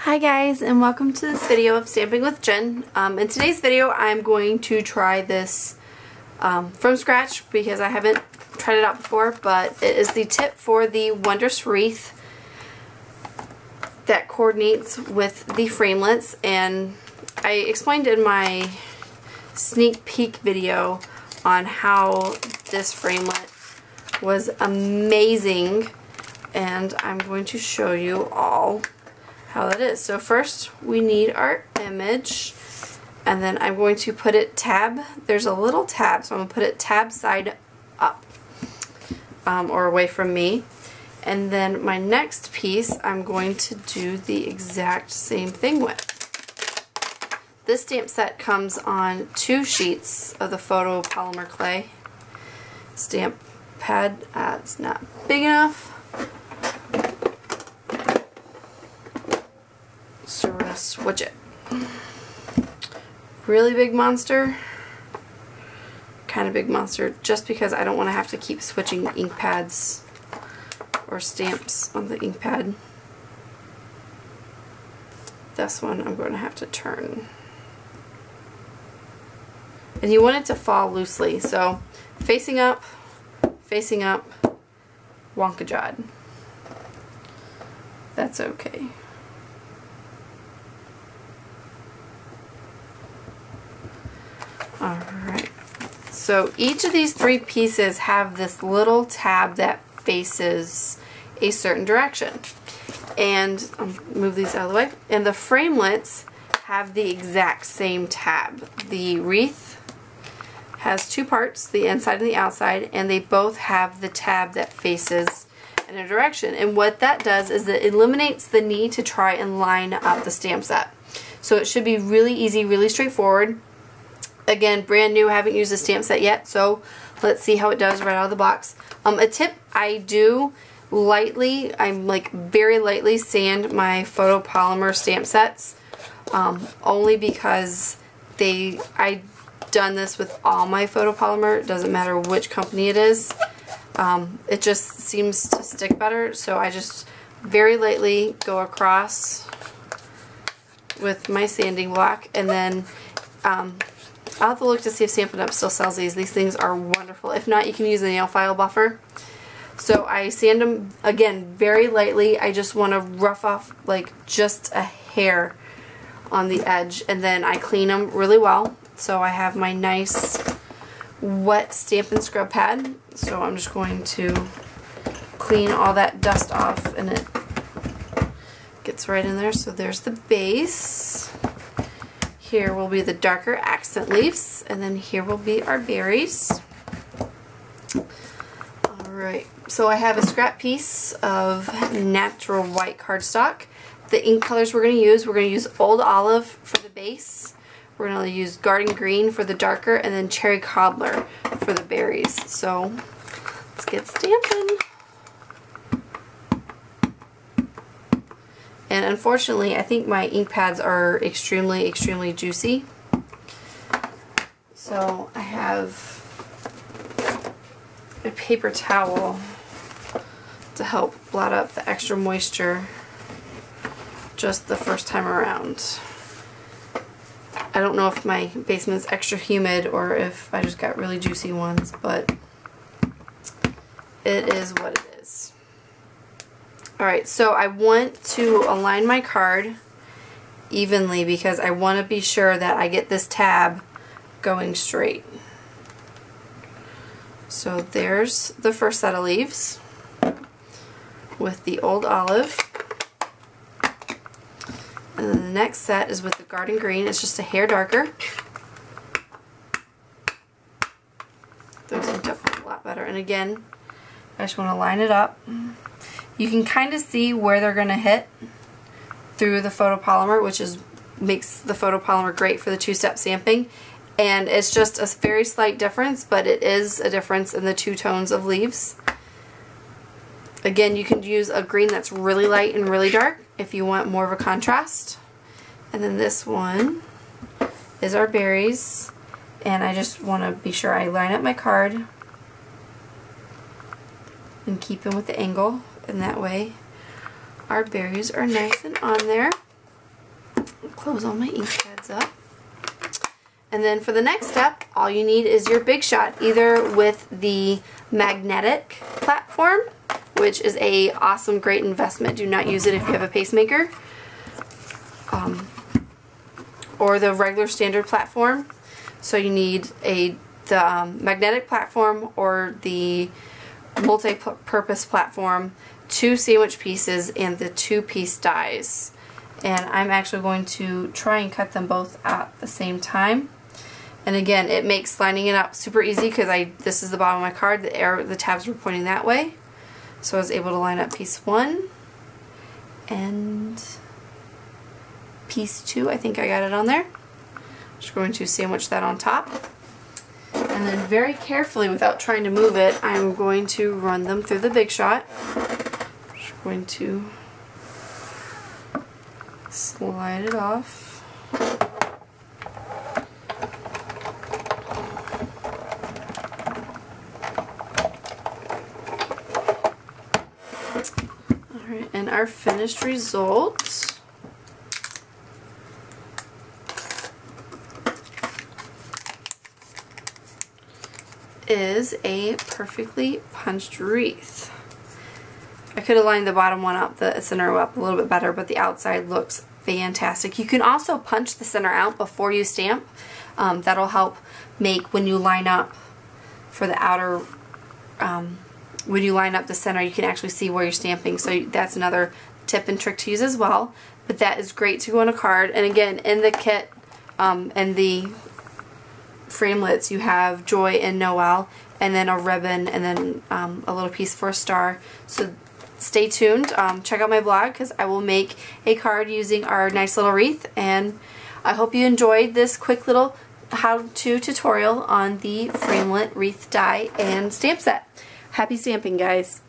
Hi guys, and welcome to this video of Stamping with Jen. In today's video I'm going to try this from scratch because I haven't tried it out before, but it is the tip for the Wondrous Wreath that coordinates with the framelits, and I explained in my sneak peek video on how this framelit was amazing, and I'm going to show you all how that is. So first we need our image, and then I'm going to put it tab. There's a little tab, so I'm going to put it tab side up or away from me. And then my next piece I'm going to do the exact same thing with. This stamp set comes on 2 sheets of the photo polymer clay stamp pad. It's not big enough, so we're going to switch it. Really big monster, kind of big monster, just because I don't want to have to keep switching ink pads or stamps on the ink pad. This one I'm going to have to turn. And you want it to fall loosely, so facing up, wonka jawed. That's okay. Alright, so each of these 3 pieces have this little tab that faces a certain direction. And I'll move these out of the way. And the framelits have the exact same tab. The wreath has 2 parts, the inside and the outside, and they both have the tab that faces in a direction. And what that does is it eliminates the need to try and line up the stamp set. So it should be really easy, really straightforward. Again, brand new, haven't used the stamp set yet, so let's see how it does right out of the box. A tip I do lightly, I'm like very lightly sand my photopolymer stamp sets, only because I've done this with all my photopolymer. It doesn't matter which company it is. It just seems to stick better, so I just very lightly go across with my sanding block, and then I'll have to look to see if Stampin' Up still sells these. These things are wonderful. If not, you can use a nail file buffer. So I sand them, again, very lightly. I just want to rough off like just a hair on the edge, and then I clean them really well. So I have my nice wet Stampin' Scrub pad. So I'm just going to clean all that dust off, and it gets right in there. So there's the base. Here will be the darker accent leaves, and then here will be our berries. Alright, so I have a scrap piece of natural white cardstock. The ink colors we're going to use Old Olive for the base. We're going to use Garden Green for the darker, and then Cherry Cobbler for the berries. So let's get stamping. And unfortunately, I think my ink pads are extremely, extremely juicy. So I have a paper towel to help blot up the extra moisture just the first time around. I don't know if my basement's extra humid or if I just got really juicy ones, but it is what it is. Alright, so I want to align my card evenly because I want to be sure that I get this tab going straight. So there's the first set of leaves with the Old Olive. And then the next set is with the Garden Green. It's just a hair darker. Those are definitely a lot better. And again, I just want to line it up. You can kind of see where they're going to hit through the photopolymer, which makes the photopolymer great for the 2-step stamping. And it's just a very slight difference, but it is a difference in the 2 tones of leaves. Again, you can use a green that's really light and really dark if you want more of a contrast. And then this one is our berries. And I just want to be sure I line up my card and keep them with the angle, and that way our berries are nice and on there. Close all my ink pads up. And then for the next step, all you need is your Big Shot, either with the magnetic platform, which is a awesome, great investment. Do not use it if you have a pacemaker. Or the regular standard platform. So you need the magnetic platform or the multi-purpose platform, 2 sandwich pieces, and the 2-piece dies. And I'm actually going to try and cut them both at the same time. And again, it makes lining it up super easy because this is the bottom of my card. The tabs were pointing that way. So I was able to line up piece 1 and piece 2. I think I got it on there. Just going to sandwich that on top. And then very carefully, without trying to move it, I'm going to run them through the Big Shot. Just going to slide it off. Alright, and our finished result is a perfectly punched wreath. I could have lined the bottom one up, the center up a little bit better, but the outside looks fantastic. You can also punch the center out before you stamp. That'll help make, when you line up for the outer, when you line up the center, you can actually see where you're stamping. So that's another tip and trick to use as well. But that is great to go on a card. And again, in the kit and the framelits, you have Joy and Noel, and then a ribbon, and then a little piece for a star. So stay tuned. Check out my blog because I will make a card using our nice little wreath. And I hope you enjoyed this quick little how-to tutorial on the framelit wreath die and stamp set. Happy stamping, guys!